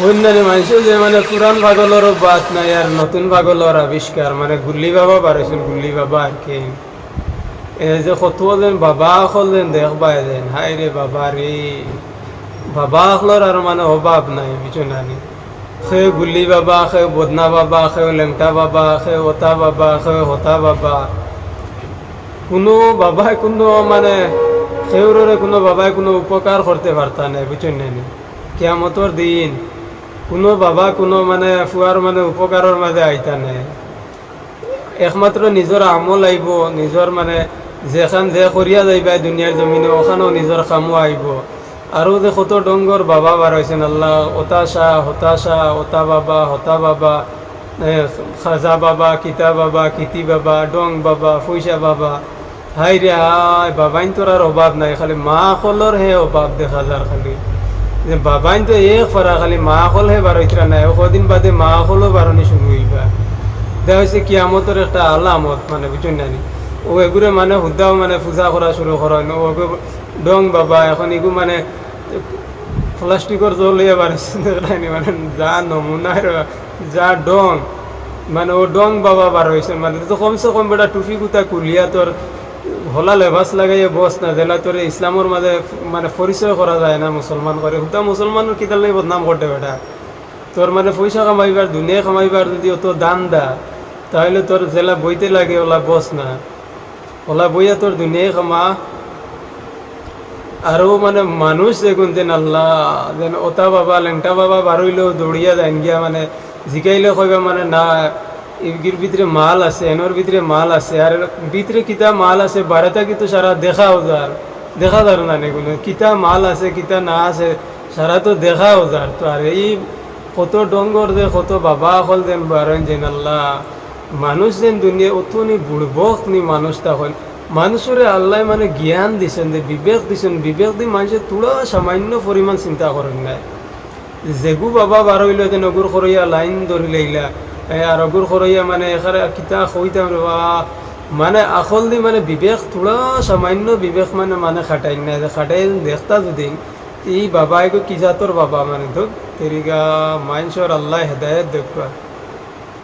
অন্যান্য মানুষ যে মানে পুরান পাগলেরও বাদ নাই আর নতুন পাগলের আবিষ্কার মানে গুল্লি বাবা বাড়াইছেন গুল্লি বাবা আর কি এই যে কত যেন বাবা হলেন দেখবা যেন হাই রে বাবা রে বাবা হলর আর মানে অভাব নাই বিচনানি সে গুল্লি বাবা সে বদনা বাবা সে লেংটা বাবা সে ওতা বাবা সে হতা বাবা কোনো বাবাই কোনো মানে সেউরে কোনো বাবাই কোনো উপকার করতে পারতা নাই বুঝছেন নি কিয়ামতর দিন কোনো বাবা কোনো মানে ফুয়ার মানে উপকারের মাঝে আইতা নাই একমাত্র নিজের আমল আইব নিজের মানে যেখান যে করিয়া যাইবা দুনিয়ার জমিনে ওখানেও নিজের কামও আইব আৰু যে কত ডঙ্গর বাবা বার হয়েছেন আল্লাহ হতাশা হতাশা হতা বাবা হতা বাবা খাজা বাবা কিতা বাবা কিতি বাবা ডং বাবা পয়সা বাবা হাই রে হাই বাবাইন তোর আর অভাব নাই খালি মা কলর হে অভাব দেখা যার খালি যে বাবাইন তো এক ফরা খালি মা কল হে বারোইতরা নাই কদিন বাদে মা কলও বারণি শুরু হইবা দেখা হয়েছে কিয়ামতের একটা আলামত মানে বুঝুন নানি ও এগুলো মানে হুদাও মানে পূজা করা শুরু করেন ও ডং বাবা এখন এগু মানে প্লাস্টিকর জল লিয়ে বাড়াইছে মানে যা নমুনার যা ডং মানে ও ডং বাবা বার হয়েছে মানে তো কমসে কম বেটা টুপি কুতা কুলিয়া তোর হলা লেবাস লাগাইয়ে বস না যেলা তোর ইসলামের মাঝে মানে পরিচয় করা যায় না মুসলমান করে হুদা মুসলমানের কিতাল নেই বদনাম করতে বেটা তোর মানে পয়সা কামাইবার দুনিয়া কামাইবার যদি অত দান দা তাহলে তোর জেলা বইতে লাগে ওলা বস না ওলা বইয়া তোর দুনিয়ায় কামা আরও মানে মানুষ দেখুন যেন আল্লাহ যেন ওতা বাবা লেংটা বাবা বারইলেও দৌড়িয়া যান গিয়া মানে জিকাইলে কইবা মানে না এর ভিতরে মাল আছে এনোর ভিতরে মাল আছে আর ভিতরে কিতা মাল আছে বারেতা কিন্তু সারা দেখা যার না এগুলো কিতা মাল আছে কিতা না আছে সারা তো দেখাও যার তো আর এই কত ডঙ্গর যে কত বাবা হল যেন বারেন যেন আল্লাহ মানুষ যেন দুনিয়া অতনি বুড়বক নি মানুষটা হল মানুষরে আল্লাহ মানে জ্ঞান দিছেন যে বিবেক দিছেন বিবেক দিয়ে মানুষের তুলা সামান্য পরিমাণ চিন্তা করেন নাই যেগু বাবা বার হইল যে নগুর খরইয়া লাইন ধরি লইলা আর অগুর খরইয়া মানে এখানে কিতা কইতাম রে মানে আসল দি মানে বিবেক তুলা সামান্য বিবেক মানে মানে খাটাই নাই খাটাই দেখতা যদি এই বাবা এগো কি জাতর বাবা মানে তো তেরিগা মানুষের আল্লাহ হেদায়ত দেখবা